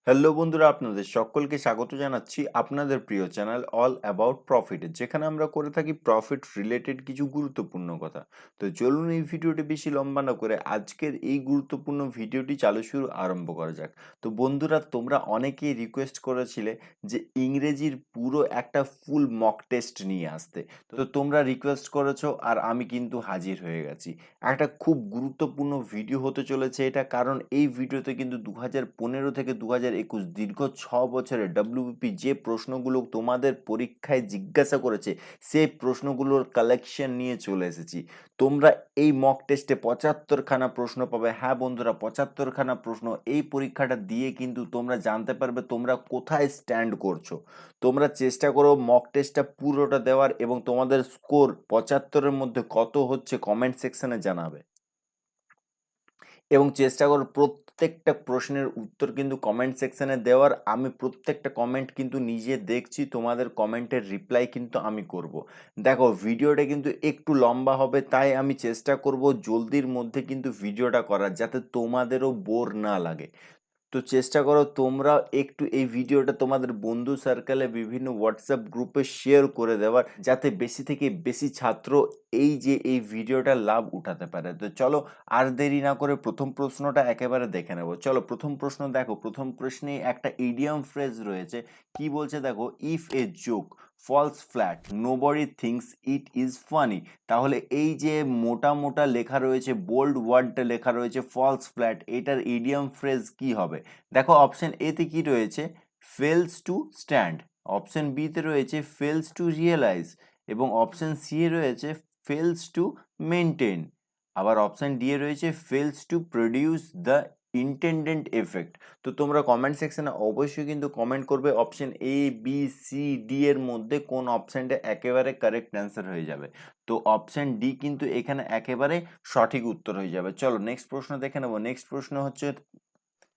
Hello বন্ধুরা, আপনাদের সকলকে স্বাগত জানাচ্ছি আপনাদের প্রিয় চ্যানেল অল অ্যাবাউট প্রফিট, যেখানে আমরা করে থাকি প্রফিট রিলেটেড কিছু গুরুত্বপূর্ণ কথা। তো চলুন এই ভিডিওটি বেশি লম্বা না করে আজকের এই গুরুত্বপূর্ণ ভিডিওটি শুরু আরম্ভ করা যাক। তো বন্ধুরা, তোমরা অনেকেই রিকোয়েস্ট করেছিলে যে ইংরেজির পুরো একটা ফুল মক টেস্ট নিয়ে আসতে। তো তোমরা রিকোয়েস্ট করেছো আর আমি কিন্তু হাজির হয়ে গেছি। একটা খুব গুরুত্বপূর্ণ ভিডিও হতে চলেছে এটা, কারণ এই ভিডিওতে কিন্তু 2015 থেকে 2021 দীর্ঘ 6 বছরের ডব্লিউবিপি যে প্রশ্নগুলো তোমাদের পরীক্ষায় জিজ্ঞাসা করেছে সেই প্রশ্নগুলোর কালেকশন নিয়ে চলে এসেছি। তোমরা এই মক টেস্টে 75খানা প্রশ্ন পাবে। হ্যাঁ বন্ধুরা, 75খানা প্রশ্ন। এই পরীক্ষাটা দিয়ে কিন্তু তোমরা জানতে পারবে তোমরা কোথায় স্ট্যান্ড করছো। তোমরা চেষ্টা করো মক টেস্টটা পুরোটা দেওয়ার, এবং তোমাদের স্কোর 75-এর মধ্যে কত হচ্ছে কমেন্ট সেকশনে জানাবে। এবং চেষ্টা করো প্রত্যেকটা প্রশ্নের উত্তর কিন্তু কমেন্ট সেকশনে দেওয়ার। আমি প্রত্যেকটা কমেন্ট কিন্তু নিজে দেখছি, তোমাদের কমেন্টের রিপ্লাই কিন্তু আমি করব। দেখো, ভিডিওটা কিন্তু একটু লম্বা হবে, তাই আমি চেষ্টা করব জলদির মধ্যে কিন্তু ভিডিওটা করার, যাতে তোমাদেরও বোর না লাগে। তো চেষ্টা করো তোমরা একটু এই ভিডিওটা তোমাদের বন্ধু সার্কেলে বিভিন্ন হোয়াটসঅ্যাপ গ্রুপে শেয়ার করে দেওয়ার, যাতে বেশি থেকে বেশি ছাত্র এই ভিডিওটার লাভ উঠাতে পারে। তো চলো আর দেরি না করে প্রথম প্রশ্নটা একেবারে দেখে নেব। চলো প্রথম প্রশ্ন দেখো। প্রথম প্রশ্নে একটা ইডিয়াম ফ্রেজ রয়েছে। কি বলছে দেখো, if a joke falls flat nobody thinks it is funny. তাহলে এই যে মোটা মোটা লেখা রয়েছে, বোল্ড ওয়ার্ডটা লেখা রয়েছে ফলস ফ্ল্যাট, এটার ইডিয়াম ফ্রেজ কি হবে? দেখো, অপশন এ তে কি রয়েছে, fails to stand. Option B তে রয়েছে ফেলস টু রিয়েলাইজ, এবং অপশন সি এ রয়েছে ফেলস টু মেনটেন। আবার অপশন ডি এ রয়েছে fails to produce the intended effect. তো তোমরা কমেন্ট সেকশনে অবশ্যই কিন্তু কমেন্ট করবে option A, B, C, D এর মধ্যে কোন অপশনটা একেবারে কারেক্ট অ্যান্সার হয়ে যাবে। তো অপশন ডি কিন্তু এখানে একেবারে সঠিক উত্তর হয়ে যাবে। চলো নেক্সট প্রশ্ন দেখে নেবো। নেক্সট প্রশ্ন হচ্ছে,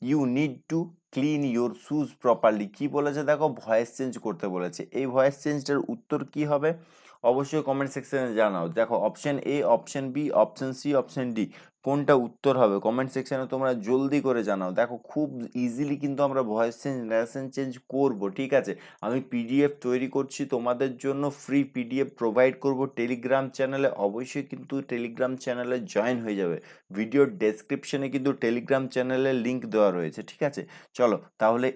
you need to clean your shoes properly. কি বলেছে দেখো, ভয়েস চেঞ্জ করতে বলেছে। এই ভয়েস চেঞ্জটার উত্তর কি হবে অবশ্যই কমেন্ট সেকশনে জানাও। দেখো, option A, option B, option C, option D, কোনটা উত্তর হবে কমেন্ট সেকশনে তোমরা জলদি করে জানাও। দেখো, খুব ইজিলি কিন্তু আমরা ভয়েস চেঞ্জ ন্যারেশন চেঞ্জ করব, ঠিক আছে। আমি পিডিএফ তৈরি করছি তোমাদের জন্য, ফ্রি পিডিএফ প্রোভাইড করব টেলিগ্রাম চ্যানেলে। অবশ্যই কিন্তু টেলিগ্রাম চ্যানেলে জয়েন হয়ে যাবে। ভিডিওর ডেসক্রিপশনে কিন্তু টেলিগ্রাম চ্যানেলের লিঙ্ক দেওয়া রয়েছে, ঠিক আছে। চলো তাহলে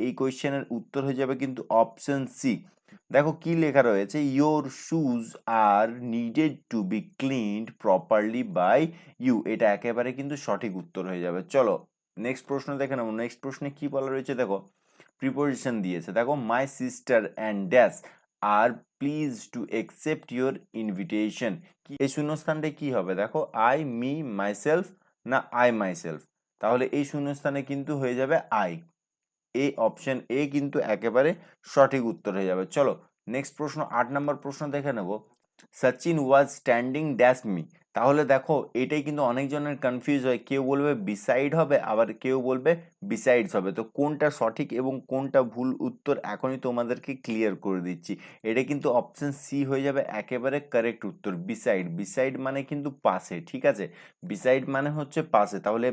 এই কোয়েশ্চেনের উত্তর হয়ে যাবে কিন্তু অপশন সি। দেখো কি লেখা রয়েছে, your shoes are needed to be cleaned properly by you. এটা একেবারে কিন্তু সঠিক উত্তর হয়ে যাবে। চলো নেক্সট প্রশ্ন দেখে নেবো। নেক্সট প্রশ্নে কি বলা রয়েছে দেখো, প্রিপোজিশন দিয়েছে। দেখো, my sister and dash are please to accept your invitation. এই শূন্যস্থানটা কি হবে দেখো, আই, মি, মাইসেলফ, না আই মাইসেলফ। তাহলে এই শূন্যস্থানে কিন্তু হয়ে যাবে আই। এই অপশন এ কিন্তু একেবারে সঠিক উত্তর হয়ে যাবে। চলো নেক্সট প্রশ্ন, 8 নম্বর প্রশ্ন দেখে নেব। Sachin was standing dash me. তাহলে দেখো, এটাই কিন্তু অনেকজনের কনফিউজ হয়, কেউ বলবে বিসাইড হবে, আবার কেউ বলবে বিসাইডস হবে। তো কোনটা সঠিক এবং কোনটা ভুল উত্তর এখনই তোমাদেরকে ক্লিয়ার করে দিচ্ছি। এটা কিন্তু অপশন সি হয়ে যাবে একেবারে কারেক্ট উত্তর, বিসাইড। বিসাইড মানে কিন্তু পাশে, ঠিক আছে। বিসাইড মানে হচ্ছে পাশে। তাহলে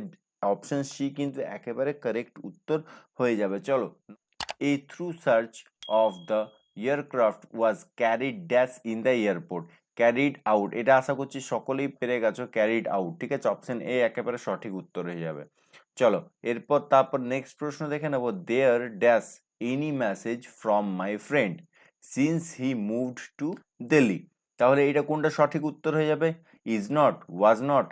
অপশন সি কিন্তু একেবারে কারেক্ট উত্তর হয়ে যাবে। চলো, a thorough search of the aircraft was carried dash in the airport. Carried out, এটা আশা করছি সকলেই পেরে গেছো, ক্যারিড আউট, ঠিক আছে। অপশন এ একেবারে সঠিক উত্তর হয়ে যাবে। চলো তারপর নেক্সট প্রশ্ন দেখে নেবো, there dash any message from my friend since he moved to Delhi. তাহলে এটা কোনটা সঠিক উত্তর হয়ে যাবে, is not, was not,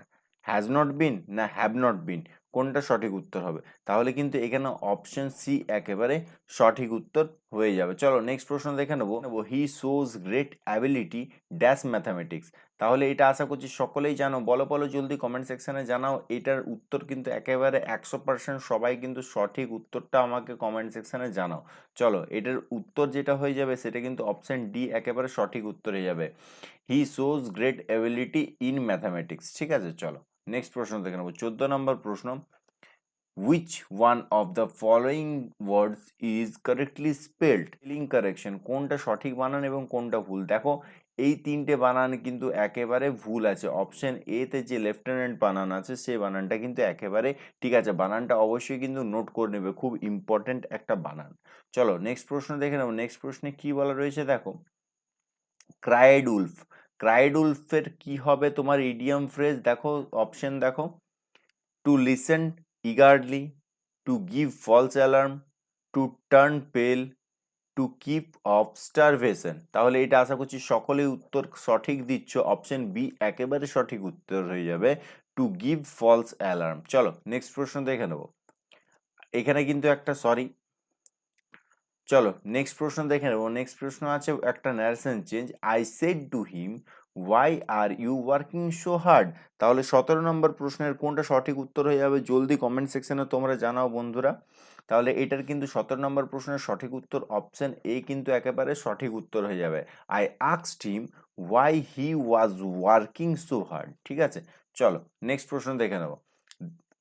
has not been, না হ্যাভ নট বিন, কোনটা সঠিক উত্তর হবে? তাহলে কিন্তু এখানে অপশন সি একেবারে সঠিক উত্তর হয়ে যাবে। চলো নেক্সট প্রশ্ন দেখে নেবো, হি shows great ability dash mathematics. তাহলে এটা আশা করছি সকলেই জানো। বলো বলো জলদি কমেন্ট সেকশনে জানাও। এটার উত্তর কিন্তু একেবারে 100% সবাই কিন্তু সঠিক উত্তরটা আমাকে কমেন্ট সেকশনে জানাও। চলো, এটার উত্তর যেটা হয়ে যাবে সেটা কিন্তু অপশন ডি একেবারে সঠিক উত্তর হয়ে যাবে, হি shows great ability in mathematics, ঠিক আছে। চলো নেক্সট প্রশ্ন দেখে নেবো। 14 নম্বর প্রশ্ন, which one of the following words is correctly spelled? Spelling correction, কোনটা সঠিক বানান এবং কোনটা ভুল। দেখো, এই ৩টে বানান কিন্তু একেবারে ভুল আছে। অপশন এ তে যে লেফটেন্যান্ট বানান আছে সেই বানানটা কিন্তু একেবারে ঠিক আছে। বানানটা অবশ্যই কিন্তু নোট করে নেবে, খুব ইম্পর্টেন্ট একটা বানান। চলো নেক্সট প্রশ্ন দেখে নেবো। নেক্সট প্রশ্নে কি বলা রয়েছে দেখো, ক্রাইড উলফ। ক্রাইড উলফের কি হবে তোমার ইডিয়াম ফ্রেজ? দেখো অপশন দেখো, to listen eagerly, to give false alarm, to turn pale, to keep off starvation. তাহলে এটা আশা করছি সকলেই উত্তর সঠিক দিচ্ছ। অপশন বি একেবারে সঠিক উত্তর হয়ে যাবে, টু গিভ ফলস অ্যালার্ম। চলো নেক্সট প্রশ্ন দেখে নেবো। এখানে কিন্তু একটা সরি, চলো নেক্সট প্রশ্ন দেখে নেবো। নেক্সট প্রশ্ন আছে একটা narration change, I said to him why are you working so hard. তাহলে 17 নম্বর প্রশ্নের কোনটা সঠিক উত্তর হয়ে যাবে? জলদি কমেন্ট সেকশনে তোমরা জানাও বন্ধুরা। তাহলে এটার কিন্তু 17 নম্বর প্রশ্নের সঠিক উত্তর অপশন এ কিন্তু একেবারে সঠিক উত্তর হয়ে যাবে, I asked him why he was working so hard. ঠিক আছে, চলো নেক্সট প্রশ্ন দেখে নেবো।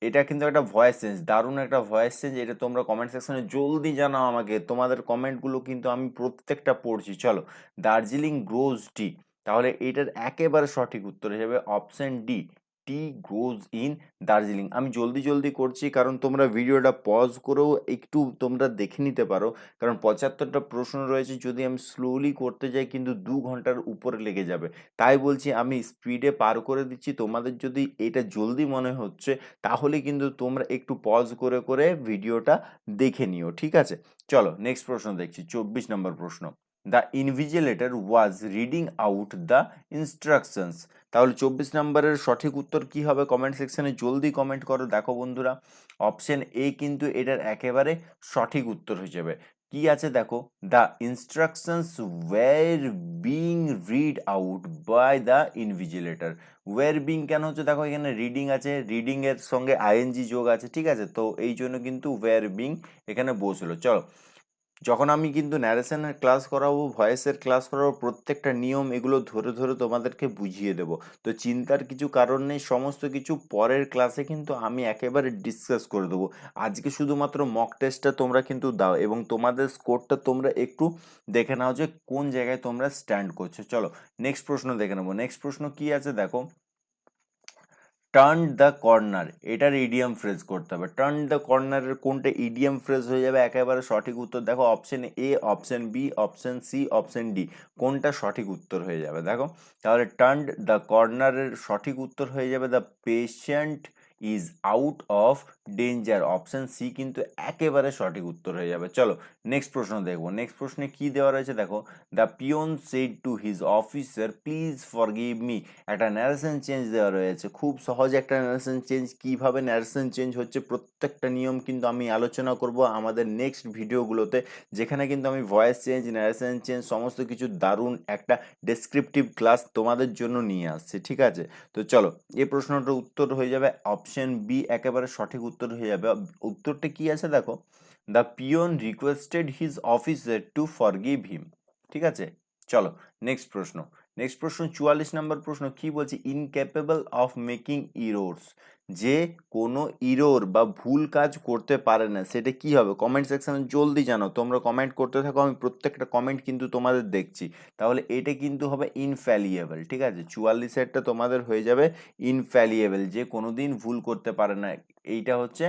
এটা কিন্তু একটা ভয়েস চেঞ্জ, দারুণ একটা ভয়েস চেঞ্জ। এটা তোমরা কমেন্ট সেকশনে জলদি জানাও আমাকে, তোমাদের কমেন্টগুলো কিন্তু আমি প্রত্যেকটা পড়ছি। চলো, দার্জিলিং গ্রোজ টি। তাহলে এটার একেবারে সঠিক উত্তর হিসেবে option D, T grows in Darjeeling. আমি জলদি জলদি করছি কারণ তোমরা ভিডিওটা পজ করেও একটু তোমরা দেখে নিতে পারো, কারণ 75টা প্রশ্ন রয়েছে। যদি আমি স্লোলি করতে যাই কিন্তু 2 ঘন্টার উপরে লেগে যাবে। তাই বলছি আমি স্পিডে পার করে দিচ্ছি। তোমাদের যদি এটা জলদি মনে হচ্ছে তাহলে কিন্তু তোমরা একটু পজ করে করে ভিডিওটা দেখে নিও, ঠিক আছে? চলো নেক্সট প্রশ্ন দেখছি, 24 নম্বর প্রশ্ন, the invigilator was reading out the instructions. তাহলে 24 নম্বরের সঠিক উত্তর কি হবে? কমেন্ট সেকশনে জলদি কমেন্ট করো। দেখো বন্ধুরা, অপশন এ কিন্তু এটার একেবারে সঠিক উত্তর হয়ে যাবে। কি আছে দেখো, the instructions were being read out by the invigilator. Were being কেন হচ্ছে? দেখো এখানে রিডিং আছে, রিডিং এর সঙ্গে আইএনজি যোগ আছে, ঠিক আছে? তো এই জন্য কিন্তু ওয়্যার বিং এখানে বসলো। চলো, যখন আমি কিন্তু ন্যারেশনের ক্লাস করাবো, ভয়েসের ক্লাস করাবো, প্রত্যেকটা নিয়ম এগুলো ধরে ধরে তোমাদেরকে বুঝিয়ে দেবো। তো চিন্তার কিছু কারণ নেই, সমস্ত কিছু পরের ক্লাসে কিন্তু আমি একেবারে ডিসকাস করে দেবো। আজকে শুধুমাত্র মক টেস্টটা তোমরা কিন্তু দাও এবং তোমাদের স্কোরটা তোমরা একটু দেখে নাও যে কোন জায়গায় তোমরা স্ট্যান্ড করছো। চলো নেক্সট প্রশ্ন দেখে নেবো। নেক্সট প্রশ্ন কি আছে দেখো, টার্ন দ্য কর্নার। এটার ইডিয়াম ফ্রেজ করতে হবে। টার্ন দ্য কর্নারের কোনটা ইডিয়াম ফ্রেজ হয়ে যাবে? একেবারে সঠিক উত্তর দেখো, option A, option B, option C, option D. কোনটা সঠিক উত্তর হয়ে যাবে দেখো? তাহলে টার্ন দ্য কর্নারের সঠিক উত্তর হয়ে যাবে, the patient is out of danger. Option C কিন্তু একেবারে সঠিক উত্তর হয়ে যাবে। চলো নেক্সট প্রশ্ন দেখবো। নেক্সট প্রশ্নে কি দেওয়া রয়েছে দেখো, the peon said to his officer please forgive me. একটা ন্যারেশন চেঞ্জ দেওয়া রয়েছে, খুব সহজ একটা ন্যারেশন চেঞ্জ। কিভাবে ন্যারেশন চেঞ্জ হচ্ছে প্রত্যেকটা নিয়ম কিন্তু আমি আলোচনা করব আমাদের নেক্সট ভিডিওগুলোতে, যেখানে কিন্তু আমি ভয়েস চেঞ্জ, ন্যারেশন চেঞ্জ সমস্ত কিছু দারুণ একটা ডেসক্রিপটিভ ক্লাস তোমাদের জন্য নিয়ে আসছি, ঠিক আছে? তো চলো, এই প্রশ্নটার উত্তর হয়ে যাবে অপশন বি, একেবারে সঠিক উত্তর হয়ে যাবে। উত্তরটা কি আছে দেখো, the peon requested his officer two forgive হিম। ঠিক আছে, চলো নেক্সট প্রশ্ন। নেক্সট প্রশ্ন 44 নম্বর প্রশ্ন কি বলছে, ইনক্যাপেবল অফ মেকিং ইরোরস। যে কোনো ইরোর বা ভুল কাজ করতে পারে না, সেটা কি হবে? কমেন্ট সেকশনে জলদি জানাও, তোমরা কমেন্ট করতে থাকো, আমি প্রত্যেকটা কমেন্ট কিন্তু তোমাদের দেখছি। তাহলে এটা কিন্তু হবে ইনফ্যালিয়েবল, ঠিক আছে? 44এরটা তোমাদের হয়ে যাবে ইনফ্যালিয়েবল, যে কোনোদিন ভুল করতে পারে না। এইটা হচ্ছে,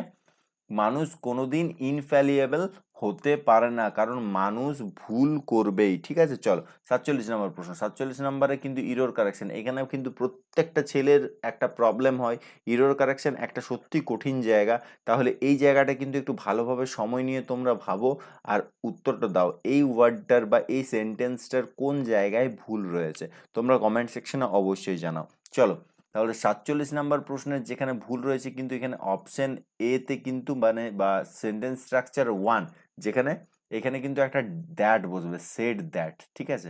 মানুষ কোনোদিন ইনফ্যালিয়েবল হতে পারে না, কারণ মানুষ ভুল করবেই, ঠিক আছে? চলো 47 নম্বর প্রশ্ন। 47 নম্বরে কিন্তু ইরর কারেকশন, এখানেও কিন্তু প্রত্যেকটা ছেলের একটা প্রবলেম হয়। ইরর কারেকশন একটা সত্যি কঠিন জায়গা। তাহলে এই জায়গাটা কিন্তু একটু ভালোভাবে সময় নিয়ে তোমরা ভাবো আর উত্তরটা দাও। এই ওয়ার্ডটার বা এই সেন্টেন্সটার কোন জায়গায় ভুল রয়েছে তোমরা কমেন্ট সেকশনে অবশ্যই জানাও। চলো, তাহলে 47 নাম্বার প্রশ্নের যেখানে ভুল রয়েছে কিন্তু এখানে অপশন এ তে কিন্তু মানে বা সেন্টেন্স স্ট্রাকচার 1, যেখানে এখানে কিন্তু একটা দ্যাট বসবে, সেড দ্যাট, ঠিক আছে?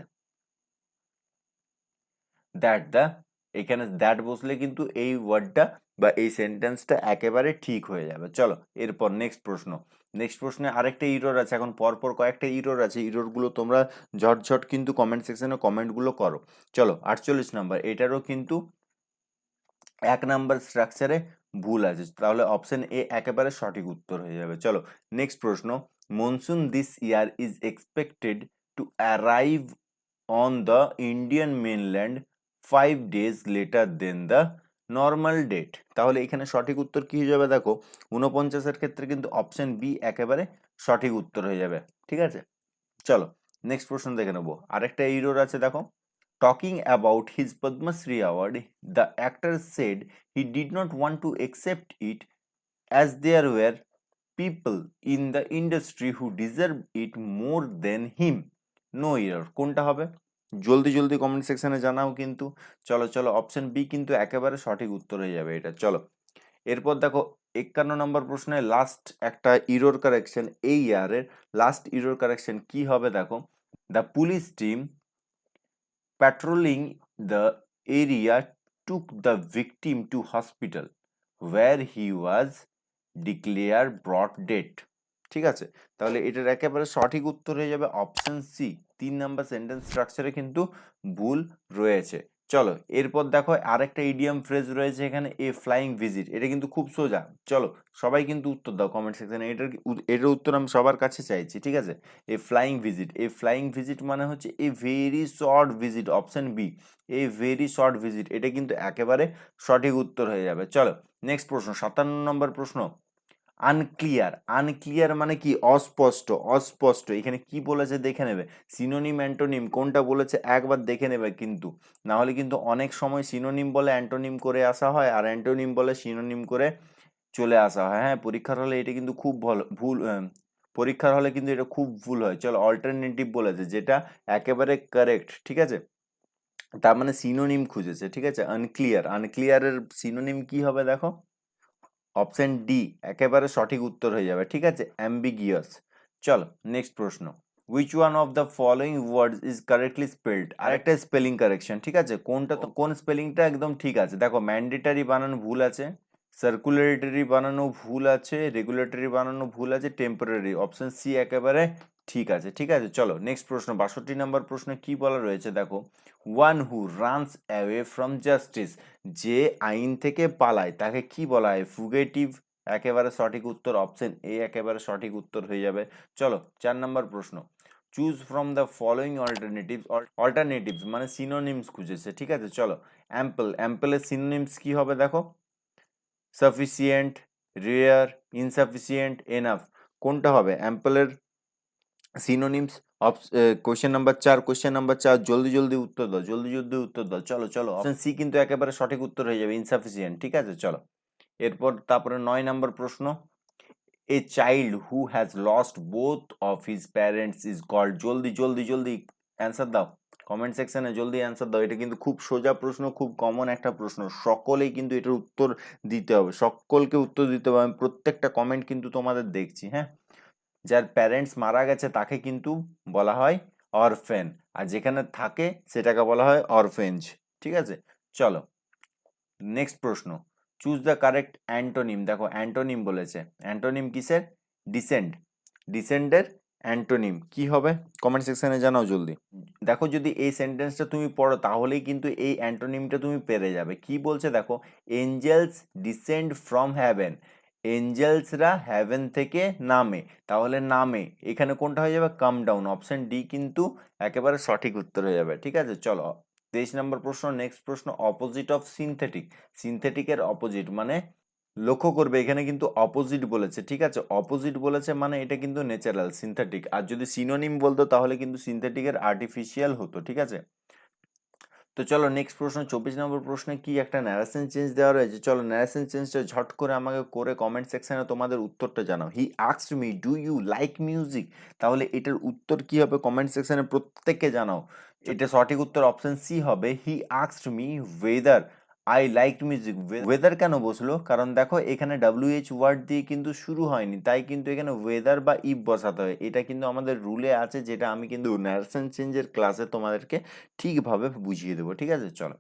দ্যাট দ্য, এখানে দ্যাট বসলে কিন্তু এই ওয়ার্ডটা বা এই সেন্টেন্সটা একেবারে ঠিক হয়ে যাবে। চলো এরপর নেক্সট প্রশ্ন। নেক্সট প্রশ্নে আরেকটা ইরর আছে, এখন পরপর কয়েকটা ইরর আছে, ইররগুলো তোমরা ঝটঝট কিন্তু কমেন্ট সেকশনে কমেন্টগুলো করো। চলো 48 নাম্বার, এটারও কিন্তু 1 নাম্বার স্ট্রাকচারে ভুল আছে, তাহলে অপশন এ একেবারে সঠিক উত্তর হয়ে যাবে। চলো নেক্সট প্রশ্ন, monsoon this year is expected to arrive on the Indian mainland 5 days later than the normal date. তাহলে এখানে সঠিক উত্তর কি হয়ে যাবে দেখো, 49 ক্ষেত্রে কিন্তু অপশন বি একেবারে সঠিক উত্তর হয়ে যাবে। ঠিক আছে, চলো নেক্সট প্রশ্ন দেখে নেবো। আরেকটা এরর আছে দেখো, talking about his Padmashri award the actor said he did not want to accept it as there were people in the industry who deserve it more than him. No error, কোনটা হবে? জলদি জলদি কমেন্ট সেকশনে জানাও কিন্তু। চলো চলো, অপশন বি কিন্তু একেবারে সঠিক উত্তর হয়ে যাবে এটা। চলো এরপর দেখো 51 নম্বর প্রশ্নে লাস্ট একটা ইরর কারেকশন, এই ইয়ারের লাস্ট ইরর কারেকশন কি হবে দেখো, the police team patrolling the area took the victim to hospital where he was declared brought dead। ঠিক আছে, তাহলে এটার একেবারে সঠিক উত্তর হয়ে যাবে অপশন সি। 3 নাম্বার সেন্টেন্স স্ট্রাকচারে কিন্তু ভুল রয়েছে। চলো এরপর দেখো আরেকটা ইডিয়াম ফ্রেজ রয়েছে এখানে, এ ফ্লাইং ভিজিট। এটা কিন্তু খুব সোজা, চলো সবাই কিন্তু উত্তর দাও কমেন্ট সেকশনে, এটার উত্তর আমি সবার কাছে চাইছি। ঠিক আছে, a flying visit, a flying visit মানে হচ্ছে a very short visit, option B a very short visit. এটা কিন্তু একেবারে সঠিক উত্তর হয়ে যাবে। চলো নেক্সট প্রশ্ন, 57 নম্বর প্রশ্ন, আনক্লিয়ার। আনক্লিয়ার মানে কি? অস্পষ্ট, অস্পষ্ট। এখানে কি বলেছে দেখে নেবে, সিনোনিম অ্যান্টোনিম কোনটা বলেছে একবার দেখে নেবে কিন্তু, না হলে কিন্তু অনেক সময় সিনোনিম বলে অ্যান্টোনিম করে আসা হয় আর অ্যান্টোনিম বলে সিনোনিম করে চলে আসা হয়। হ্যাঁ, পরীক্ষার হলে এটা কিন্তু খুব ভুল, পরীক্ষার হলে কিন্তু এটা খুব ভুল হয়। চলো অল্টারনেটিভ বলেছে, যেটা একেবারে কারেক্ট। ঠিক আছে, তার মানে সিনোনিম খুঁজেছে। ঠিক আছে, আনক্লিয়ার, আনক্লিয়ারের সিনোনিম কি হবে দেখো, অপশন ডি একেবারে সঠিক উত্তর হয়ে যাবে। ঠিক আছে, অ্যাম্বিগিয়াস। চলো নেক্সট প্রশ্ন, which one of the following words is correctly spelled. আরেকটা স্পেলিং কারেকশন। ঠিক আছে, কোনটা তো কোন স্পেলিংটা একদম ঠিক আছে দেখো, ম্যান্ডেটারি বানানো ভুল আছে, সার্কুলেটরি বানানো ভুল আছে, রেগুলেটরি বানানো ভুল আছে, টেম্পোরারি, অপশন সি একেবারে ঠিক আছে। ঠিক আছে, চলো নেক্সট প্রশ্ন, 62 নম্বর প্রশ্নে কি বলা রয়েছে দেখো, one who runs away from justice. যে আইন থেকে পালায় তাকে কি বলা হয়? ফুগেটিভ। একেবারে সঠিক উত্তর অপশন এ একেবারে সঠিক উত্তর হয়ে যাবে। চলো 4 নম্বর প্রশ্ন, choose from the following alternatives. Alternatives মানে সিনোনিমস খুঁজেছে। ঠিক আছে, চলো অ্যাম্পল, অ্যাম্পলের সিনোনিমস কি হবে দেখো, সাফিসিয়েন্ট, রেয়ার, ইনসাফিসিয়েন্ট, এনাফ। কোনটা হবে অ্যাম্পলের synonyms? Question number 4, question number 4, জলদি জলদি উত্তর দাও, জলদি জলদি উত্তর দাও। চলো চলো, অপশন সি কিন্তু একেবারে সঠিক উত্তর হয়ে যাবে, ইনসাফিসিয়েন্ট। ঠিক আছে, চলো এরপর তারপরে 9 নম্বর প্রশ্ন, a child who has lost both of his parents is called. জলদি জলদি জলদি অ্যান্সার দাও কমেন্ট সেকশনে, জলদি অ্যান্সার দাও। এটা কিন্তু খুব সোজা প্রশ্ন, খুব কমন একটা প্রশ্ন, সকলেই কিন্তু এটার উত্তর দিতে হবে, সকলকে উত্তর দিতে হবে। আমি প্রত্যেকটা কমেন্ট কিন্তু তোমাদের দেখছি। হ্যাঁ, যার প্যারেন্টস মারা গেছে তাকে কিন্তু বলা হয় অরফেন, আর যেখানে থাকে সেটাকে বলা হয় অরফেঞ্জ। ঠিক আছে, চলো নেক্সট প্রশ্ন, চুজ দ্য কারেক্ট অ্যান্টোনিম। দেখো অ্যান্টোনিম বলেছে, অ্যান্টোনিম কিসের? ডিসেন্ড, ডিসেন্ডের অ্যান্টোনিম কি হবে কমেন্ট সেকশনে জানাও জলদি। দেখো যদি এই সেন্টেন্সটা তুমি পড়ো তাহলেই কিন্তু এই অ্যান্টোনিমটা তুমি পেরে যাবে। কি বলছে দেখো, এঞ্জেলস ডিসেন্ড ফ্রম হ্যাভেন। এঞ্জেলসরা হ্যাভেন থেকে নামে, তাহলে নামে এখানে কোনটা হয়ে যাবে? কাম ডাউন, অপশন ডি কিন্তু একেবারে সঠিক উত্তর হয়ে যাবে। ঠিক আছে, চলো 23 নম্বর প্রশ্ন, নেক্সট প্রশ্ন, অপোজিট অফ সিনথেটিক। সিনথেটিকের অপোজিট মানে, লক্ষ্য করবে এখানে কিন্তু অপোজিট বলেছে। ঠিক আছে, অপোজিট বলেছে মানে এটা কিন্তু ন্যাচারাল, সিনথেটিক। আর যদি সিনোনিম বলতো তাহলে কিন্তু সিনথেটিকের আর্টিফিশিয়াল হতো। ঠিক আছে, তো চলো নেক্সট প্রশ্ন, 24 নম্বর প্রশ্নে কি একটা ন্যারেশন চেঞ্জ দেওয়া রয়েছে। চলো ন্যারেশন চেঞ্জটা ঝট করে আমাকে করে কমেন্ট সেকশনে তোমাদের উত্তরটা জানাও। He asked me do you like music. তাহলে এটার উত্তর কি হবে কমেন্ট সেকশনে প্রত্যেককে জানাও। এটা সঠিক উত্তর অপশন সি হবে, হি asked me weather I like music. Weather কেন বসলো? কারণ দেখো এখানে WH ওয়ার্ড দিয়ে কিন্তু শুরু হয়নি, তাই কিন্তু এখানে ওয়েদার বা ইফ বসাতে হয়। এটা কিন্তু আমাদের রুলে আছে, যেটা আমি কিন্তু ন্যারেশন চেঞ্জের ক্লাসে তোমাদেরকে ঠিকভাবে বুঝিয়ে দেবো। ঠিক আছে, চলো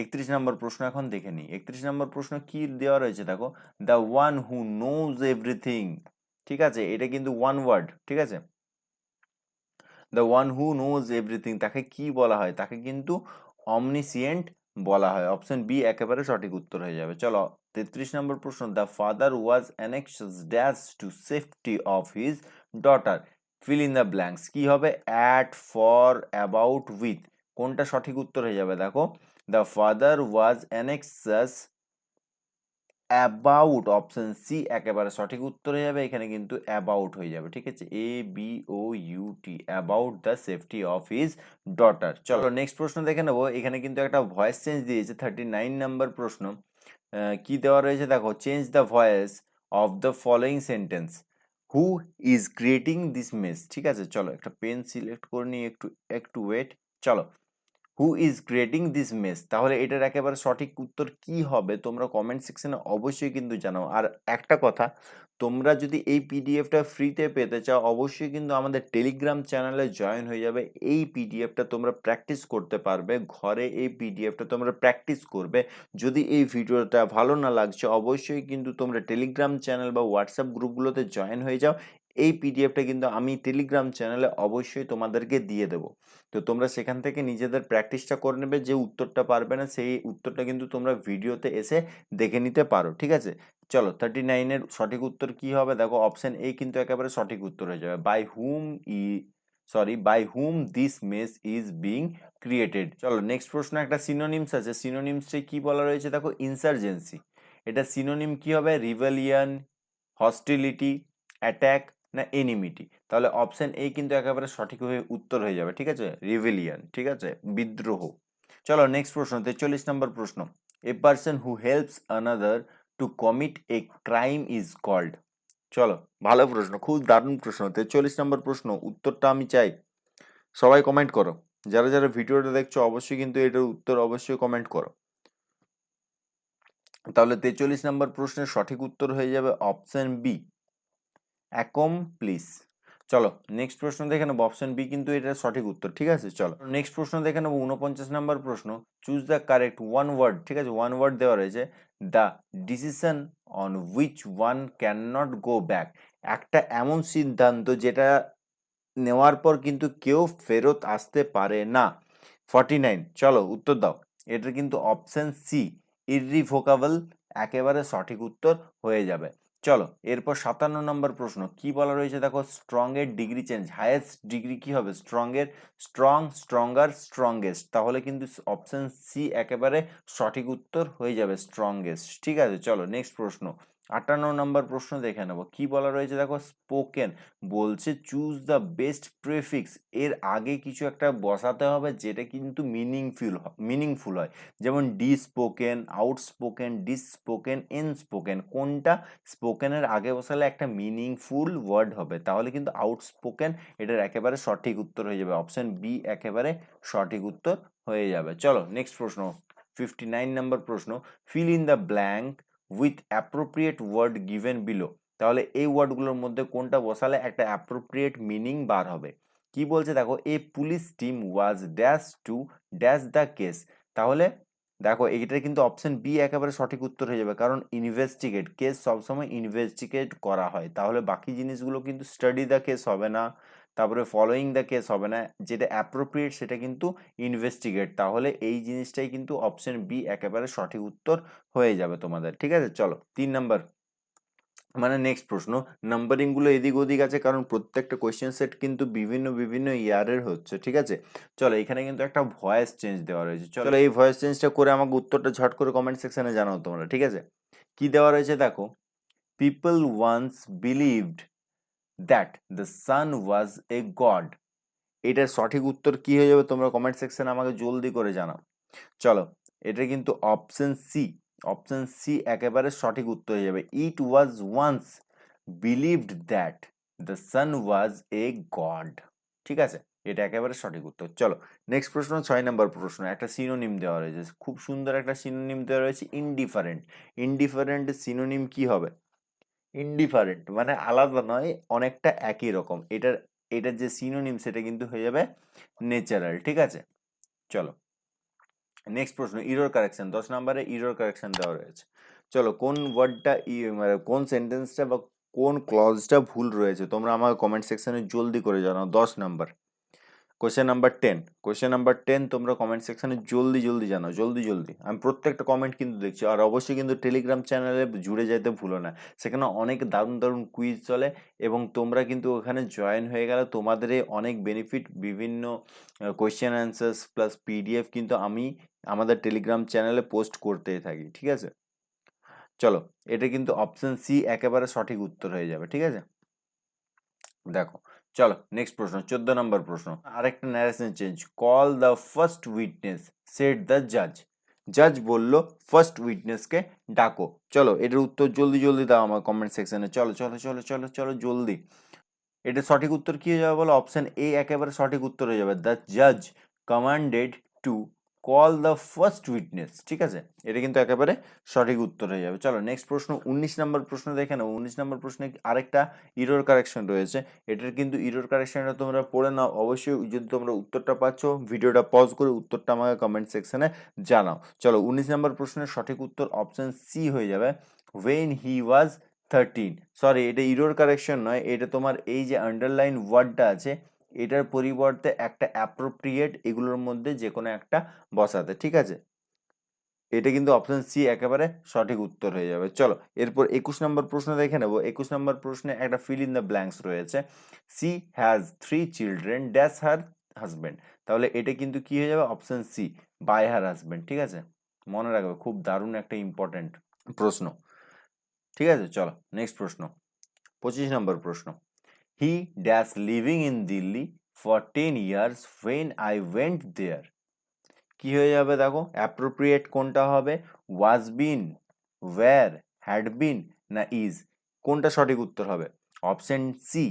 31 নম্বর প্রশ্ন এখন দেখে নিই। 31 নম্বর প্রশ্ন কি দেওয়া রয়েছে দেখো, the one who knows everything. ঠিক আছে, এটা কিন্তু ওয়ান ওয়ার্ড। ঠিক আছে, the one who knows everything তাকে কি বলা হয়? তাকে কিন্তু অমনিসিয়েন্ট বলা হয়। অপশন বি একেবারে সঠিক উত্তর হয়ে যাবে। চলো 33 নম্বর প্রশ্ন, the father was annexed dash to safety of his daughter. Feel in the blanks কি হবে, অ্যাট, ফর, অ্যাবাউট, উইথ, কোনটা সঠিক উত্তর হয়ে যাবে দেখো, the father was anxious about, option C একেবারে সঠিক উত্তর হয়ে যাবে, এখানে কিন্তু অ্যাবাউট হয়ে যাবে, ঠিক আছে, ABOUT, about the safety of his daughter. চলো নেক্সট প্রশ্ন দেখে নেবো, এখানে কিন্তু একটা ভয়েস চেঞ্জ দিয়েছে, 39 নাম্বার প্রশ্ন। কি দেওয়া রয়েছে দেখো, change the voice of the following sentence, who is creating this mace, ঠিক আছে, চলো একটা পেন সিলেক্ট করে নিই, একটু একটু ওয়েট। চলো, who is creating this mace, তাহলে এটার একেবারে সঠিক উত্তর কি হবে তোমরা কমেন্ট সেকশনে অবশ্যই কিন্তু জানাও। আর একটা কথা, তোমরা যদি এই পিডিএফটা ফ্রিতে পেতে চাও অবশ্যই কিন্তু আমাদের টেলিগ্রাম চ্যানেলে জয়েন হয়ে যাবে। এই পিডিএফটা তোমরা প্র্যাকটিস করতে পারবে ঘরে, এই পিডিএফটা তোমরা প্র্যাকটিস করবে। যদি এই ভিডিওটা ভালো না লাগছে অবশ্যই কিন্তু তোমরা টেলিগ্রাম চ্যানেল বা হোয়াটসঅ্যাপ গ্রুপগুলোতে জয়েন হয়ে যাও। এই পিডিএফটা কিন্তু আমি টেলিগ্রাম চ্যানেলে অবশ্যই তোমাদেরকে দিয়ে দেবো। তো তোমরা সেখান থেকে নিজেদের প্র্যাকটিসটা করে নেবে, যে উত্তরটা পারবে না সেই উত্তরটা কিন্তু তোমরা ভিডিওতে এসে দেখে নিতে পারো, ঠিক আছে। চলো 39-এর সঠিক উত্তর কি হবে দেখো, অপশন এ কিন্তু একেবারে সঠিক উত্তর হয়ে যাবে, by whom this mess is being created. চলো নেক্সট প্রশ্ন, একটা সিনোনিমস আছে, সিনোনিমসে কি বলা রয়েছে দেখো, ইনসার্জেন্সি, এটা সিনোনিম কি হবে, রিভেলিয়ন, হস্টিলিটি, অ্যাটাক না এনিমিটি, তাহলে অপশন এ কিন্তু একেবারে সঠিক হয়ে উত্তর হয়ে যাবে, ঠিক আছে, রিভেলিয়ন, ঠিক আছে, বিদ্রোহ। চলো নেক্সট প্রশ্ন, 43 নম্বর প্রশ্ন, a person who helps another to commit a crime is called. চলো ভালো প্রশ্ন, খুব দারুণ প্রশ্ন, 43 নম্বর প্রশ্ন, উত্তরটা আমি চাই সবাই কমেন্ট করো, যারা যারা ভিডিওটা দেখছো অবশ্যই কিন্তু এটার উত্তর অবশ্যই কমেন্ট করো। তাহলে 43 নম্বর প্রশ্নের সঠিক উত্তর হয়ে যাবে অপশন বি, অ্যাকমপ্লিস। চলো নেক্সট প্রশ্ন দেখে নেবো, অপশন বি কিন্তু এটা সঠিক উত্তর, ঠিক আছে। চলো নেক্সট প্রশ্ন দেখে নেবো, 49 নম্বর প্রশ্ন, choose the correct one word, ঠিক আছে, ওয়ান ওয়ার্ড দেওয়া রয়েছে, the decision on which one can not go back, একটা এমন সিদ্ধান্ত যেটা নেওয়ার পর কিন্তু কেউ ফেরত আসতে পারে না। 49, চলো উত্তর দাও, এটা কিন্তু অপশন সি, ইররিভোকাবল, একেবারে সঠিক উত্তর হয়ে যাবে। চলো এরপর 57 নম্বর প্রশ্ন, কি বলা রয়েছে দেখো, স্ট্রং এর ডিগ্রি চেঞ্জ, হাইয়েস্ট ডিগ্রি কি হবে, স্ট্রং এর, স্ট্রং, স্ট্রঙ্গার, স্ট্রংগেস্ট, তাহলে কিন্তু অপশন সি একেবারে সঠিক উত্তর হয়ে যাবে, স্ট্রংগেস্ট, ঠিক আছে। চলো নেক্সট প্রশ্ন, 58 নম্বর প্রশ্ন দেখে নেবো, কি বলা রয়েছে দেখো, স্পোকেন, বলছে চুজ দ্য বেস্ট প্রেফিক্স, এর আগে কিছু একটা বসাতে হবে যেটা কিন্তু মিনিংফুল হয়, যেমন de spoken, out spoken, dis spoken, in spoken, কোনটা স্পোকেনের আগে বসালে একটা মিনিংফুল ওয়ার্ড হবে, তাহলে কিন্তু আউট স্পোকেন এটার একেবারে সঠিক উত্তর হয়ে যাবে, অপশন বি একেবারে সঠিক উত্তর হয়ে যাবে। চলো নেক্সট প্রশ্ন, 59 নম্বর প্রশ্ন, fill in the blank with appropriate word given below, তাহলে এই ওয়ার্ডগুলোর মধ্যে কোনটা বসালে একটা অ্যাপ্রোপ্রিয়েট মিনিং বার হবে। কি বলছে দেখো, a police team was dash to dash the case, তাহলে দেখো এটা কিন্তু অপশন বি একেবারে সঠিক উত্তর হয়ে যাবে, কারণ ইনভেস্টিগেট, কেস সবসময় ইনভেস্টিগেট করা হয়, তাহলে বাকি জিনিসগুলো কিন্তু স্টাডি দ্য কেস হবে না, তারপরে ফলোয়িং দ্য কেস হবে না, যেটা অ্যাপ্রোপ্রিয়েট সেটা কিন্তু ইনভেস্টিগেট, তাহলে এই জিনিসটাই কিন্তু অপশন বি একেবারে সঠিক উত্তর হয়ে যাবে তোমাদের, ঠিক আছে। চলো 3 নাম্বার, মানে নেক্সট প্রশ্ন, নাম্বারিং গুলো এদিক ওদিক আছে কারণ প্রত্যেকটা কোয়েশ্চেন সেট কিন্তু বিভিন্ন বিভিন্ন ইয়ারের হচ্ছে, ঠিক আছে। চলো এখানে কিন্তু একটা ভয়েস চেঞ্জ দেওয়া রয়েছে, চলো এই ভয়েস চেঞ্জটা করে আমাকে উত্তরটা ঝট করে কমেন্ট সেকশনে জানাও তোমরা, ঠিক আছে। কি দেওয়া রয়েছে দেখো, people once believed that the sun was a god, এটার সঠিক উত্তর কি হয়ে যাবে তোমরা কমেন্ট সেকশনে আমাকে জলদি করে জানাও। চলো এটা কিন্তু অপশন সি, অপশন সি একেবারে সঠিক উত্তর হয়ে যাবে, it was once believed that the sun was a god, ঠিক আছে, এটা একেবারে সঠিক উত্তর। চলো নেক্সট প্রশ্ন, 6 নম্বর প্রশ্ন, একটা সিনোনিম দেওয়া রয়েছে, খুব সুন্দর একটা সিনোনিম দেওয়া রয়েছে, ইনডিফারেন্ট, ইনডিফারেন্ট সিনোনিম কি হবে, ইনডিফারেন্ট মানে আলাদা নয়, অনেকটা একই রকম, এটার যে সিনোনিম সেটা কিন্তু হয়ে যাবে ন্যাচারাল, ঠিক আছে। চলো নেক্সট প্রশ্ন, ইরর কারেকশন, 10 নম্বরে ইরর কারেকশন দেওয়া রয়েছে। চলো কোন ওয়ার্ডটা মানে কোন সেন্টেন্সটা বা কোন ক্লজটা ভুল রয়েছে তোমরা আমাকে কমেন্ট সেকশনে জলদি করে জানাও। 10 number, question number 10, question number 10 তোমরা কমেন্ট সেকশনে জলদি জলদি জানাও, জলদি জলদি। আমি প্রত্যেকটা কমেন্ট কিন্তু দেখছি। আর অবশ্যই কিন্তু টেলিগ্রাম চ্যানেলে জুড়ে যেতে ভুলো না, সেখানে অনেক দারুণ দারুণ কুইজ চলে এবং তোমরা কিন্তু ওখানে জয়েন হয়ে গেলে তোমাদের অনেক বেনিফিট, বিভিন্ন কোয়েশ্চেন অ্যান্সার্স প্লাস পিডিএফ কিন্তু আমি আমাদের টেলিগ্রাম চ্যানেলে পোস্ট করতেই থাকি, ঠিক আছে? চলো, এটা কিন্তু অপশন সি একেবারে সঠিক উত্তর হয়ে যাবে, ঠিক আছে? দেখো, চলো নেক্সট প্রশ্ন, 14 নম্বর প্রশ্ন। আরেকটা narration change. Call the first witness, said the জাজ। জাজ বলল ফার্স্ট উইটনেসকে ডাকো। চলো, এটার উত্তর জলদি জলদি দাও আমার কমেন্ট সেকশনে। চলো চলো চলো চলো চলো জলদি। এটা সঠিক উত্তর কি হয়ে যাবে বলো? অপশন এ একেবারে সঠিক উত্তর হয়ে যাবে। দ্য জাজ commanded to call the first witness, ঠিক আছে? এটা কিন্তু একেবারে সঠিক উত্তর হয়ে যাবে। চলো নেক্সট প্রশ্ন, 19 নম্বর প্রশ্ন দেখে নাও। 19 নম্বর প্রশ্নে আরেকটা ইরর কারেকশন রয়েছে। এটার কিন্তু ইরর কারেকশনটা তোমরা পড়ে নাও অবশ্যই। যদি তোমরা উত্তরটা পাচ্ছ, ভিডিওটা পজ করে উত্তরটা আমাকে কমেন্ট সেকশনে জানাও। চলো, 19 নম্বর প্রশ্নের সঠিক উত্তর অপশন সি হয়ে যাবে, ওয়েন হি ওয়াজ 13। সরি, এটা ইরর কারেকশন নয়, এটা তোমার এই যে আন্ডারলাইন ওয়ার্ডটা আছে এটার পরিবর্তে একটা অ্যাপ্রোপ্রিয়েট এগুলোর মধ্যে যে কোনো একটা বসাতে, ঠিক আছে? এটা কিন্তু অপশন সি একেবারে সঠিক উত্তর হয়ে যাবে। চলো, এরপর 21 নম্বর প্রশ্ন দেখে নেব। 21 নম্বর প্রশ্নে একটা ফিল ইন দ্য ব্ল্যাঙ্কস রয়েছে। She has 3 children dash her husband. তাহলে এটা কিন্তু কি হয়ে যাবে? Option C, by her husband, ঠিক আছে? মনে রাখবে, খুব দারুণ একটা ইম্পর্টেন্ট প্রশ্ন, ঠিক আছে? চলো নেক্সট প্রশ্ন, 25 নম্বর প্রশ্ন। He dash living in Delhi for 10 years when I went there. কি হয়ে যাবে দেখো? অ্যাপ্রোপ্রিয়েট কোনটা হবে? ওয়াজ বিন, ওয়্যার, হ্যাড বিন না ইজ? কোনটা সঠিক উত্তর হবে? অপশন সি,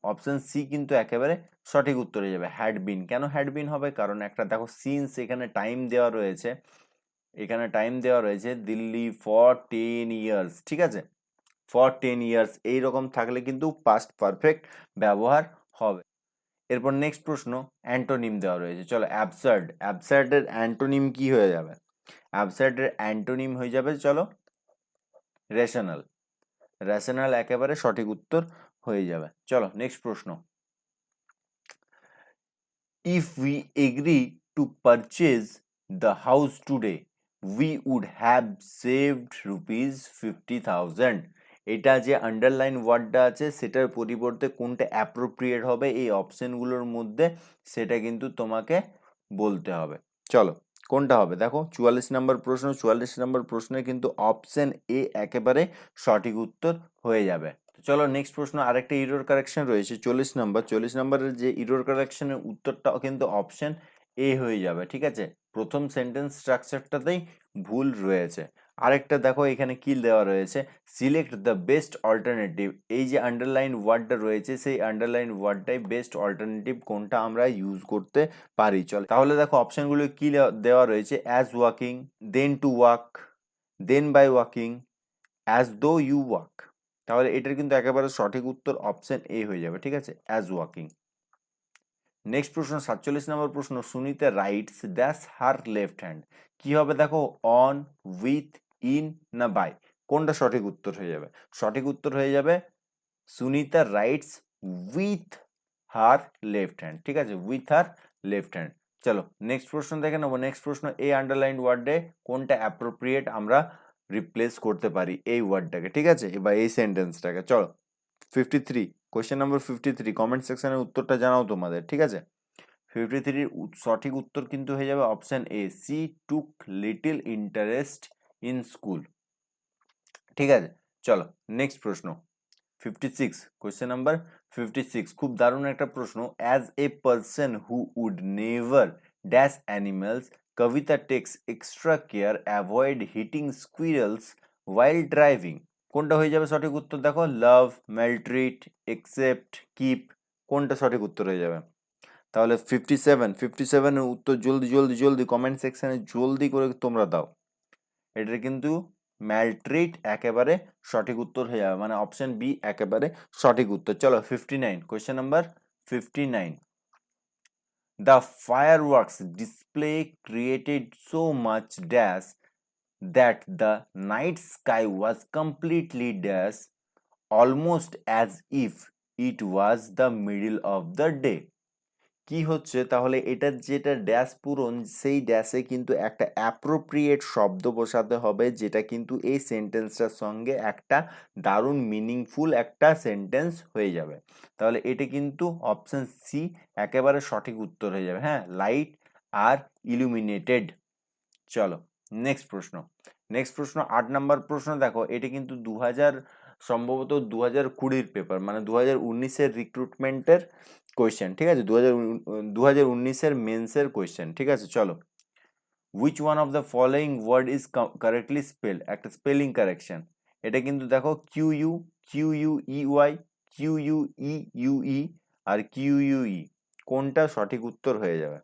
অপশন সি কিন্তু একেবারে সঠিক উত্তর হয়ে যাবে, হ্যাড বিন। কেন হ্যাড বিন হবে? কারণ একটা দেখো সিন্স এখানে টাইম দেওয়া রয়েছে, এখানে টাইম দেওয়া রয়েছে দিল্লি ফর 10 ইয়ার্স, ঠিক আছে? ফর 10 ইয়ার্স এইরকম থাকলে কিন্তু পাস্ট পারফেক্ট ব্যবহার হবে। এরপর নেক্সট প্রশ্ন, অ্যান্টোনিম দেওয়া রয়েছে। চলো, অ্যাবসার্ড, অ্যাবসার্ডের অ্যান্টোনিম কি হয়ে যাবে? অ্যাবসার্ডের অ্যান্টোনিম হয়ে যাবে, চলো, রেশনাল। রেশনাল একেবারে সঠিক উত্তর হয়ে যাবে। চলো নেক্সট প্রশ্ন, if we agree to purchase the house today we would have saved ₹50,000। এটা যে আন্ডারলাইন ওয়ার্ডটা আছে সেটার পরিবর্তে কোনটা অ্যাপ্রোপ্রিয়েট হবে এই অপশনগুলোর মধ্যে সেটা কিন্তু তোমাকে বলতে হবে। চলো, কোনটা হবে দেখো? 44 নম্বর প্রশ্ন। 44 নম্বর প্রশ্নে কিন্তু অপশন এ একেবারে সঠিক উত্তর হয়ে যাবে। চলো নেক্সট প্রশ্ন, আরেকটা ইরর কারেকশন রয়েছে 40 নম্বর। 40 নম্বরের যে ইরর কারেকশনের উত্তরটা কিন্তু অপশন এ হয়ে যাবে, ঠিক আছে? প্রথম সেন্টেন্স স্ট্রাকচারটাতেই ভুল রয়েছে। আরেকটা দেখো এখানে কি দেওয়া রয়েছে, সিলেক্ট দ্য বেস্ট অল্টারনেটিভ। এই যে আন্ডারলাইন ওয়ার্ডটা রয়েছে সেই আন্ডারলাইন ওয়ার্ডটাই বেস্ট অল্টারনেটিভ কোনটা আমরা ইউজ করতে পারি। চল তাহলে দেখো অপশনগুলো কি দেওয়া রয়েছে, as walking, than to walk, than by walking, as though you walk. তাহলে এটার কিন্তু একেবারে সঠিক উত্তর অপশন এ হয়ে যাবে, ঠিক আছে? As walking. নেক্সট প্রশ্ন, 47 নম্বর প্রশ্ন, Sunita rights dash her left hand. কি হবে দেখো? অন, উইথ, ইন না বাই? কোনটা সঠিক উত্তর হয়ে যাবে? সঠিক উত্তর হয়ে যাবে Sunita rights with her left hand, ঠিক আছে? With her left hand. চলো নেক্সট প্রশ্ন দেখে নেবো। নেক্সট প্রশ্ন, এই আন্ডারলাইন ওয়ার্ডে কোনটা অ্যাপ্রোপ্রিয়েট আমরা রিপ্লেস করতে পারি এই ওয়ার্ডটাকে, ঠিক আছে? বা এই সেন্টেন্সটাকে। চলো, 53, কোয়েশ্চেন নাম্বার 53, কমেন্ট সেকশনে উত্তরটা জানাও তোমাদের, ঠিক আছে? 53 সঠিক উত্তর কিন্তু হয়ে যাবে option A, C took little interest in school, ঠিক আছে? চলো নেক্সট প্রশ্ন, 56, কোয়েশ্চেন নাম্বার 56, খুব দারুণ একটা প্রশ্ন। As a person who would never dash animals, Kavita takes extra care avoid hitting squirrels while driving. কোনটা হয়ে যাবে সঠিক উত্তর দেখো? Love, maltreat, accept, keep. কোনটা সঠিক উত্তর হয়ে যাবে? তাহলে 57 এর উত্তর জলদি জলদি জলদি কমেন্ট সেকশনে জলদি করে তোমরা দাও। এটার কিন্তু ম্যালট্রিট একেবারে সঠিক উত্তর হয়ে যাবে, মানে অপশন বি একেবারে সঠিক উত্তর। চলো 59, question number 59, the fireworks display created so much dash that the night sky was completely dash almost as if it was the middle of the day. কি হচ্ছে তাহলে এটার যেটা ড্যাশ পূরণ সেই ড্যাশে কিন্তু একটা অ্যাপ্রোপ্রিয়েট শব্দ বসাতে হবে, যেটা কিন্তু এই সেন্টেন্সটার সঙ্গে একটা দারুণ মিনিংফুল একটা সেন্টেন্স হয়ে যাবে। তাহলে এটা কিন্তু অপশন সি একেবারে সঠিক উত্তর হয়ে যাবে। হ্যাঁ, লাইট আর ইলুমিনেটেড। চলো নেক্সট প্রশ্ন। নেক্সট প্রশ্ন 8 নাম্বার প্রশ্ন। দেখো এটা কিন্তু সম্ভবত 2020 পেপার, মানে 2019-এর রিক্রুটমেন্টের কোয়েশ্চেন, ঠিক আছে, 2019-এর মেন্সের কোয়েশ্চেন, ঠিক আছে। চলো, which one of the following word is correctly spell, একটা স্পেলিং কারেকশন। এটা কিন্তু দেখো QUQUEY, QUEUE আর QUE, কোনটা সঠিক উত্তর হয়ে যাবে?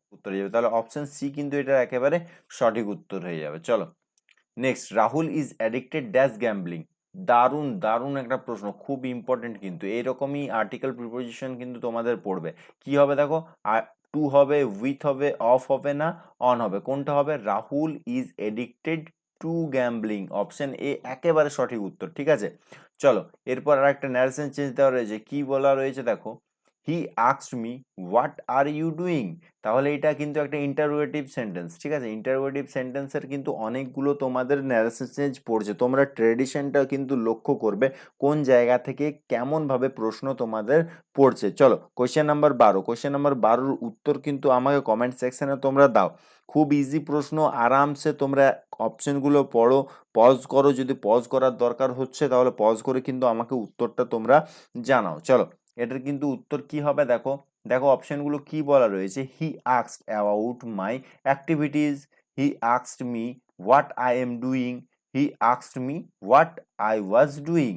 তাহলে অপশন সি কিন্তু এটা একেবারে সঠিক উত্তর হয়ে যাবে। চলো next, Rahul is addicted dash gambling. দারুণ দারুণ একটা প্রশ্ন, খুব ইম্পর্টেন্ট কিন্তু এরকমই আর্টিকেল প্রিপোজিশন কিন্তু তোমাদের পড়বে। কি হবে দেখো, টু হবে, উইথ হবে, অফ হবে না অন হবে, কোনটা হবে? Rahul is addicted two gambling, option A একেবারে সঠিক উত্তর, ঠিক আছে। চলো এরপর আর একটা ন্যারেশন চেঞ্জ দেওয়া রয়েছে, কি বলা রয়েছে দেখো, he asked me what are you doing. তাহলে এটা কিন্তু একটা ইন্টারোগেটিভ সেন্টেন্স, ঠিক আছে। ইন্টারোগেটিভ সেন্টেন্সের কিন্তু অনেকগুলো তোমাদের ন্যারেশন চেঞ্জ পড়ছে, তোমরা ট্রেডিশনটা কিন্তু লক্ষ্য করবে কোন জায়গা থেকে কেমনভাবে প্রশ্ন তোমাদের পড়ছে। চলো কোয়েশ্চেন নাম্বার 12, কোয়েশ্চেন নাম্বার 12-র উত্তর কিন্তু আমাকে কমেন্ট সেকশনে তোমরা দাও। খুব ইজি প্রশ্ন, আরামসে তোমরা অপশনগুলো পড়ো, পজ করো, যদি পজ করার দরকার হচ্ছে তাহলে পজ করে কিন্তু আমাকে উত্তরটা তোমরা জানাও। চলো এটার কিন্তু উত্তর কি হবে দেখো, দেখো অপশনগুলো কি বলা রয়েছে। He asked about my activities, he asked me what I am doing, he asked me what I was doing,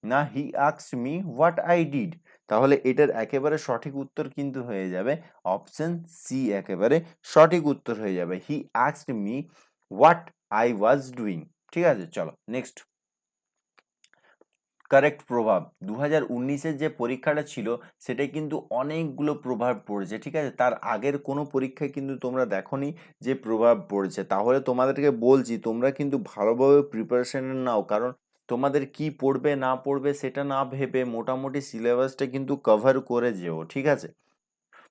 না he asked me what I did. তাহলে এটার একেবারে সঠিক উত্তর কিন্তু হয়ে যাবে অপশন সি, একেবারে সঠিক উত্তর হয়ে যাবে, হি asked me what I was doing, ঠিক আছে। চলো নেক্সট, কারেক্ট প্রভাব। 2019-এর যে পরীক্ষাটা ছিল সেটাই কিন্তু অনেকগুলো প্রভাব পড়েছে, ঠিক আছে। তার আগের কোনো পরীক্ষায় কিন্তু তোমরা দেখোনি যে প্রভাব পড়েছে। তাহলে তোমাদেরকে বলছি তোমরা কিন্তু ভালোভাবে প্রিপারেশন নাও, কারণ তোমাদের কি পড়বে না পড়বে সেটা না ভেবে মোটামুটি সিলেবাসটা কিন্তু কভার করে যেও, ঠিক আছে।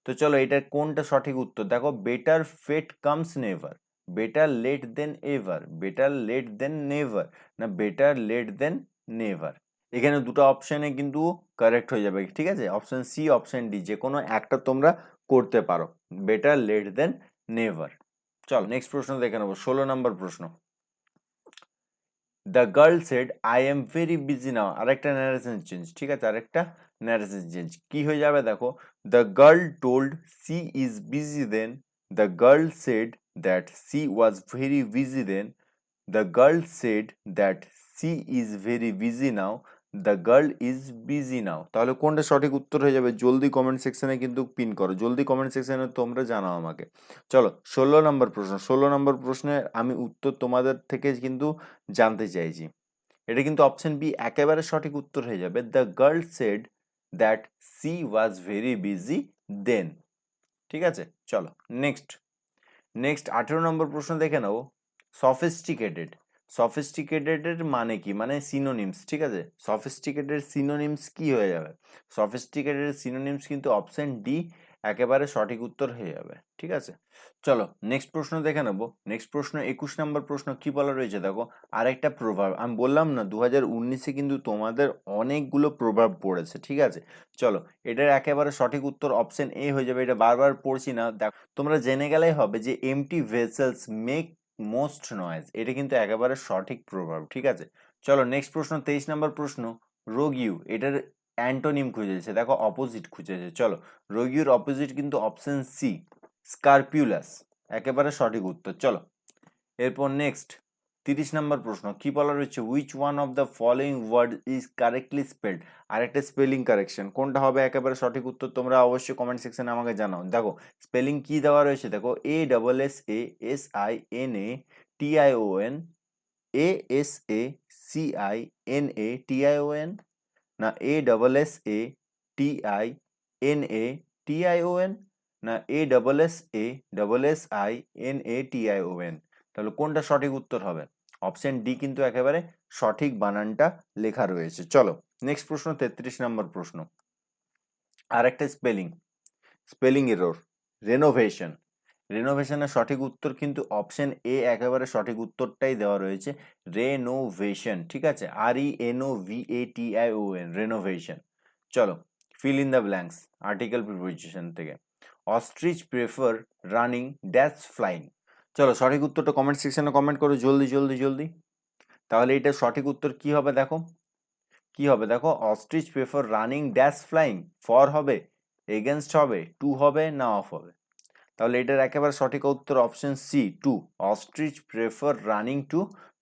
তো চলো এটা কোনটা সঠিক উত্তর দেখো, বেটার ফেট কামস নেভার, বেটার লেট দেন এভার, বেটার লেট দেন নেভার, না বেটার লেট দেন নেভার। এখানে দুটো অপশনে কিন্তু কারেক্ট হয়ে যাবে, ঠিক আছে। অপশন সি, অপশন ডি, যে কোনো একটা তোমরা করতে পারো, বেটার লেট দেন নেভার। চলো নেক্সট প্রশ্ন দেখে নেবো, 16 নম্বর প্রশ্ন। The girl said I am very busy নাও, আরেকটা ন্যারেশন চেঞ্জ, ঠিক আছে, আরেকটা ন্যারেশন চেঞ্জ। কি হয়ে যাবে দেখো, the girl told she is busy then, the girl said that she was very busy then, the girl said that she is very busy now, the girl is busy now. তাহলে কোনটা সঠিক উত্তর হয়ে যাবে? জলদি কমেন্ট সেকশনে কিন্তু pin করো, জলদি কমেন্ট সেকশনে তোমরা জানাও আমাকে। চলো 16 নম্বর প্রশ্ন, 16 নম্বর প্রশ্নের আমি উত্তর তোমাদের থেকে কিন্তু জানতে চাইছি। এটা কিন্তু অপশন বি একেবারে সঠিক উত্তর হয়ে যাবে, the girl said that she was very busy then, ঠিক আছে। চলো নেক্সট, নেক্সট 18 নম্বর প্রশ্ন দেখে নাও, সফিস্টিকেটেড। সফিস্টিকেটেডের মানে কি, মানে সিনোনিমস, ঠিক আছে। সফিস্টিকেটেড সিনোনিমস কি হয়ে যাবে? সফিস্টিকেটেড সিনোনিমস কিন্তু অপশন ডি একেবারে সঠিক উত্তর হয়ে যাবে, ঠিক আছে। চলো নেক্সট প্রশ্ন দেখে নেবো। নেক্সট প্রশ্ন 21 নম্বর প্রশ্ন, কি বলা রয়েছে দেখো, আরেকটা প্রভাব। আমি বললাম না 2019-এ কিন্তু তোমাদের অনেকগুলো প্রভাব পড়েছে, ঠিক আছে। চলো এটার একেবারে সঠিক উত্তর অপশন এ হয়ে যাবে, এটা বারবার পড়ছি না, দেখো তোমরা জেনে গেলেই হবে যে empty vessels make most noise, এটা কিন্তু একেবারে সঠিক প্রভাব, ঠিক আছে। চলো নেক্সট প্রশ্ন 23 নম্বর প্রশ্ন, রোগিউ, এটার অ্যান্টোনিম খুঁজেছে, দেখো অপোজিট খুঁজেছে। চলো রোগিউর অপোজিট কিন্তু অপশন সি, স্কারপিউলাস, একেবারে সঠিক উত্তর। চলো এরপর নেক্সট 30 নম্বর প্রশ্ন, কি বলা রয়েছে, which one of the following word is correctly spelled, আরেকটা স্পেলিং কারেকশন, কোনটা হবে একেবারে সঠিক উত্তর তোমরা অবশ্যই কমেন্ট সেকশনে আমাকে জানাও। দেখো স্পেলিং কি দেওয়া রয়েছে দেখো, ASSASINATION, ASACINATION, না ASSATINATION, না ASSASSINATION। তাহলে কোনটা সঠিক উত্তর হবে? অপশন ডি কিন্তু একেবারে সঠিক বানানটা লেখা রয়েছে। চলো নেক্সট প্রশ্ন 33 নম্বর প্রশ্ন, আরেকটা স্পেলিং, স্পেলিং এরর। রেনোভেশন। রেনোভেশনের সঠিক উত্তর কিন্তু অপশন এ, একেবারে সঠিক উত্তরটাই দেওয়া রয়েছে, রেনোভেশন। ঠিক আছে, RENOVATION, রেনোভেশন। চলো, fill in the blanks article preposition থেকে। Ostrich prefer running dash flying. চলো, সঠিক উত্তরটা কমেন্ট সেকশনে কমেন্ট করো জলদি জলদি জলদি। তাহলে এটা সঠিক উত্তর কি হবে দেখো, কি হবে দেখো, ostrich prefer running dash flying, for হবে, এগেনস্ট হবে, টু হবে, না অফ হবে। তাহলে এটার একেবারে সঠিক উত্তর option C, to. Ostrich prefer running to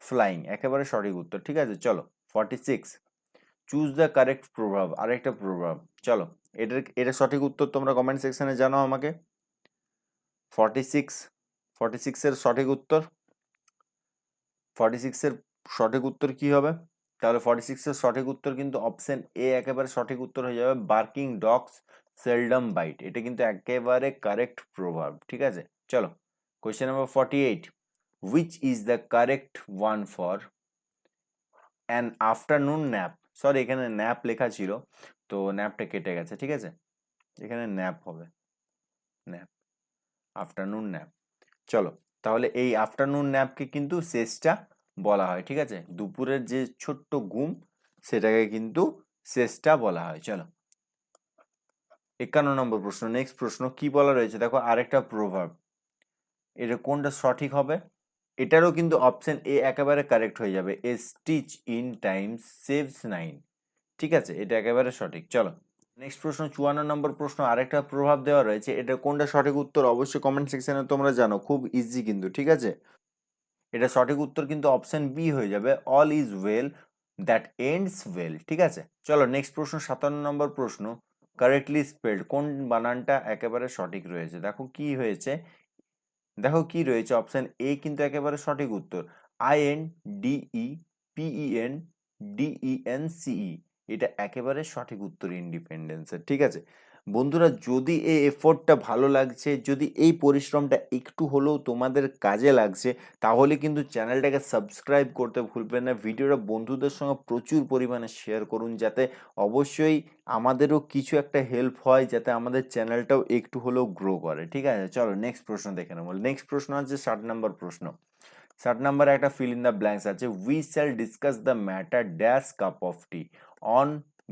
flying, একেবারে সঠিক উত্তর। ঠিক আছে, চলো 46, চুজ দ্য কারেক্ট প্রভাব, আরেকটা প্রভাব। চলো, এটার সঠিক উত্তর তোমরা কমেন্ট সেকশনে জানাও আমাকে। 46, 46 এর সঠিক উত্তর, 46 এর সঠিক উত্তর কি হবে? তাহলে 46 এর সঠিক উত্তর কিন্তু অপশন এ, একেবারে সঠিক উত্তর হয়ে যাবে, বার্কিং ডগস সেলডম বাইট। এটা কিন্তু একেবারে কারেক্ট প্রভাব। ঠিক আছে, চলো question number 48, which is the correct one for an afternoon nap. Sorry, এখানে ন্যাপ লেখা ছিল, তো ন্যাপটা কেটে গেছে। ঠিক আছে, এখানে ন্যাপ হবে, ন্যাপ, আফটারনুন ন্যাপ। চলো, তাহলে এই আফটারনুন ন্যাপকে কিন্তু শেষটা বলা হয়। ঠিক আছে, দুপুরের যে ছোট্ট ঘুম সেটাকে কিন্তু শেষটা বলা হয়। চলো, 51 নম্বর প্রশ্ন, নেক্সট প্রশ্ন কি বলা রয়েছে দেখো, আরেকটা প্রভাব, এটা কোনটা সঠিক হবে? এটারও কিন্তু অপশন এ একেবারে কারেক্ট হয়ে যাবে, এ স্টিচ ইন টাইম সেভস 9। ঠিক আছে, এটা একেবারে সঠিক। চলো, নেক্সট প্রশ্ন 54 নম্বর প্রশ্ন, আরেকটা প্রভাব দেওয়া রয়েছে, এটা কোনটা সঠিক উত্তর অবশ্যই কমেন্ট সেকশনে তোমরা জানো, খুব ইজি কিন্তু। ঠিক আছে, এটা সঠিক উত্তর কিন্তু অপশন বি হয়ে যাবে, all is well that ends well. ঠিক আছে, চলো নেক্সট প্রশ্ন 57 নম্বর প্রশ্ন, কারেক্টলি স্পেলড, কোন বানানটা একেবারে সঠিক রয়েছে? দেখো কি হয়েছে, দেখো কি রয়েছে, অপশন এ কিন্তু একেবারে সঠিক উত্তর, INDEPENDENCE, এটা একেবারে সঠিক উত্তর ইন্ডিপেন্ডেন্সের। ঠিক আছে বন্ধুরা, যদি এই এফোর্টটা ভালো লাগছে, যদি এই পরিশ্রমটা একটু হলেও তোমাদের কাজে লাগছে, তাহলে কিন্তু চ্যানেলটাকে সাবস্ক্রাইব করতে ভুলবেন না, ভিডিওটা বন্ধুদের সঙ্গে প্রচুর পরিমাণে শেয়ার করুন, যাতে অবশ্যই আমাদেরও কিছু একটা হেল্প হয়, যাতে আমাদের চ্যানেলটাও একটু হলেও গ্রো করে। ঠিক আছে, চলো নেক্সট প্রশ্ন দেখে নেবো। নেক্সট প্রশ্ন আছে 60 নম্বর প্রশ্ন। 60 নম্বরে একটা ফিল ইন দ্য ব্ল্যাঙ্কস আছে, we shall discuss the matter dash cup of T on,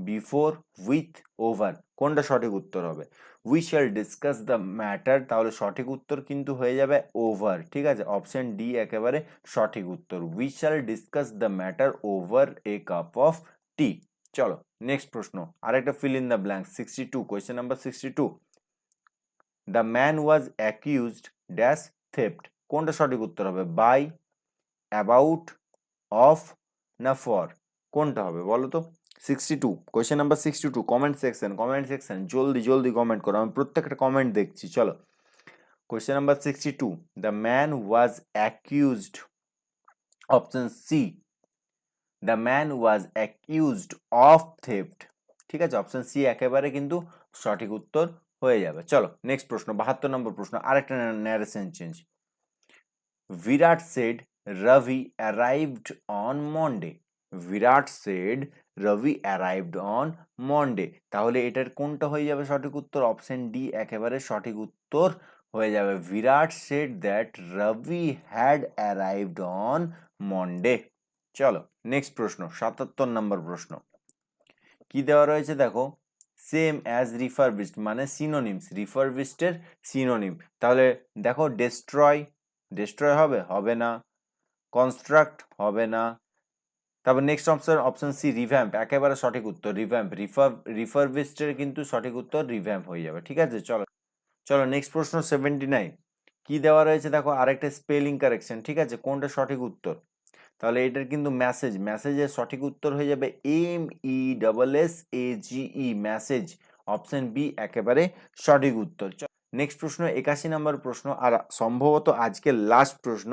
before, with, over. কোনটা সঠিক উত্তর হবে? We shall discuss the matter, তাহলে সঠিক উত্তর কিন্তু হয়ে যাবে ওভার। ঠিক আছে, অপশন ডি একেবারে সঠিক উত্তর, we shall discuss the matter over a cup of tea. চলো নেক্সট প্রশ্ন, আরেকটা fill in the blank, 62, question number 62, the man was accused dash theft. কোনটা সঠিক উত্তর হবে? বাই, অ্যাবাউট, অফ, না ফর? কোনটা হবে বলো তো? 62, question number 62, comment section, comment section, জলদি জলদি কমেন্ট করো, আমি প্রত্যেকটা কমেন্ট দেখছি। চলো, question number 62, the man was accused, option C, the man was accused of theft. ঠিক আছে, অপশন সি একেবারে কিন্তু সঠিক উত্তর হয়ে যাবে। চলো নেক্সট প্রশ্ন, 72 নম্বর প্রশ্ন, আরেকটা narration change. Virat said Ravi arrived on Monday. Virat said Ravi arrived on Monday, তাহলে এটার কোনটা হয়ে যাবে সঠিক উত্তর? অপশন ডি একেবারে সঠিক উত্তর হয়ে যাবে, Virat said that Ravi had arrived on Monday. চলো নেক্সট প্রশ্ন, 77 নম্বর প্রশ্ন, কি দেওয়া রয়েছে দেখো, সেম অ্যাজ রিফারবিশড মানে সিনোনিমস, রিফারবিশডের সিনোনিম। তাহলে দেখো, ডেস্ট্রয়, ডেস্ট্রয় হবে, হবে না, কনস্ট্রাক্ট হবে না, তারপর next option, option C, revamp, একেবারে সঠিক উত্তর, রিভ্যাম্প, রিফারবিশডের কিন্তু সঠিক উত্তর রিভ্যাম্প হয়ে যাবে। ঠিক আছে, চলো চলো নেক্সট প্রশ্ন 79, কি দেওয়া রয়েছে দেখো, আরেকটা স্পেলিং কারেকশন। ঠিক আছে, কোনটা সঠিক উত্তর? তাহলে এটার কিন্তু মেসেজ, মেসেজের সঠিক উত্তর হয়ে যাবে MESSAGE, মেসেজ, অপশন বি একেবারে সঠিক উত্তর। নেক্সট প্রশ্ন 81 নম্বর প্রশ্ন, আর সম্ভবত আজকের লাস্ট প্রশ্ন।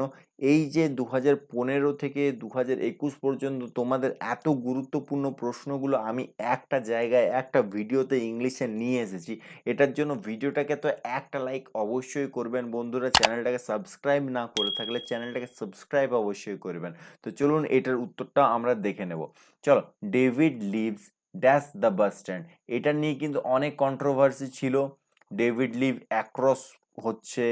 এই যে 2015 থেকে 2021 পর্যন্ত তোমাদের এত গুরুত্বপূর্ণ প্রশ্নগুলো আমি একটা জায়গায় একটা ভিডিওতে ইংলিশে নিয়ে এসেছি, এটার জন্য ভিডিওটাকে তো একটা লাইক অবশ্যই করবেন বন্ধুরা, চ্যানেলটাকে সাবস্ক্রাইব না করে থাকলে চ্যানেলটাকে সাবস্ক্রাইব অবশ্যই করবেন। তো চলুন এটার উত্তরটা আমরা দেখে নেব। চলো, David lives dash the bus stand, এটা নিয়ে কিন্তু অনেক কন্ট্রোভার্সি ছিল, ডেভিড লিভ অ্যাক্রস হচ্ছে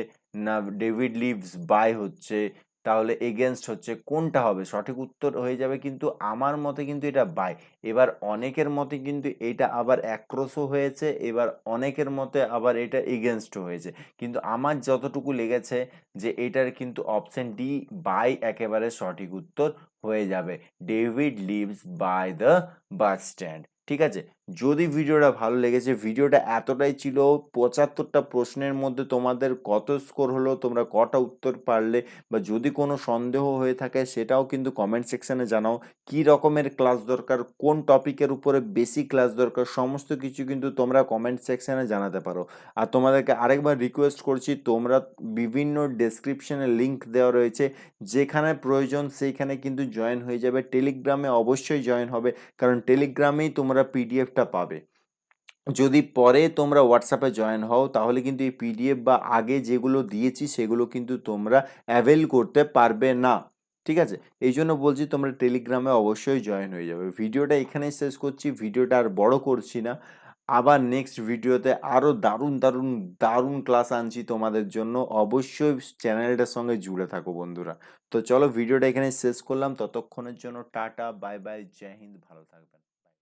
না ডেভিড লিভস বাই হচ্ছে তাহলে এগেনস্ট হচ্ছে কোনটা হবে? সঠিক উত্তর হয়ে যাবে কিন্তু আমার মতে কিন্তু এটা বাই। এবার অনেকের মতে কিন্তু এটা আবার অ্যাক্রসও হয়েছে, এবার অনেকের মতে আবার এটা এগেনস্টও হয়েছে। কিন্তু আমার যতটুকু লেগেছে যে এটার কিন্তু অপশন ডি বাই একেবারে সঠিক উত্তর হয়ে যাবে। David lives by the bus stand. ঠিক আছে? যদি ভিডিওটা ভালো লেগেছে, ভিডিওটা এতটাই ছিল, ৭৫টা প্রশ্নের মধ্যে তোমাদের কত স্কোর হলো, তোমরা কটা উত্তর পারলে, বা যদি কোনো সন্দেহ হয়ে থাকে সেটাও কিন্তু কমেন্ট সেকশনে জানাও। কি রকমের ক্লাস দরকার, কোন টপিকের উপরে বেশি ক্লাস দরকার, সমস্ত কিছু কিন্তু তোমরা কমেন্ট সেকশনে জানাতে পারো। আর তোমাদেরকে আরেকবার রিকোয়েস্ট করছি, তোমরা বিভিন্ন ডেসক্রিপশনে লিঙ্ক দেওয়া রয়েছে, যেখানে প্রয়োজন সেইখানে কিন্তু জয়েন হয়ে যাবে। টেলিগ্রামে অবশ্যই জয়েন হবে, কারণ টেলিগ্রামেই তোমরা পিডিএফটা পাবে। যদি পরে তোমরা হোয়াটসঅ্যাপে জয়েন হও তাহলে কিন্তু এই পিডিএফ বা আগে যেগুলো দিয়েছি সেগুলো কিন্তু তোমরা অ্যাভেল করতে পারবে না। ঠিক আছে? এই জন্য বলছি তোমরা টেলিগ্রামে অবশ্যই জয়েন হয়ে যাবে। ভিডিওটা এখানেই শেষ করছি, ভিডিওটা আর বড় করছি না। আবার নেক্সট ভিডিওতে আরও দারুণ দারুণ দারুণ ক্লাস আনছি তোমাদের জন্য। অবশ্যই চ্যানেলটার সঙ্গে জুড়ে থাকো বন্ধুরা। তো চলো ভিডিওটা এখানে শেষ করলাম, ততক্ষণের জন্য টাটা, বাই বাই, জয় হিন্দ, ভালো থাকবে।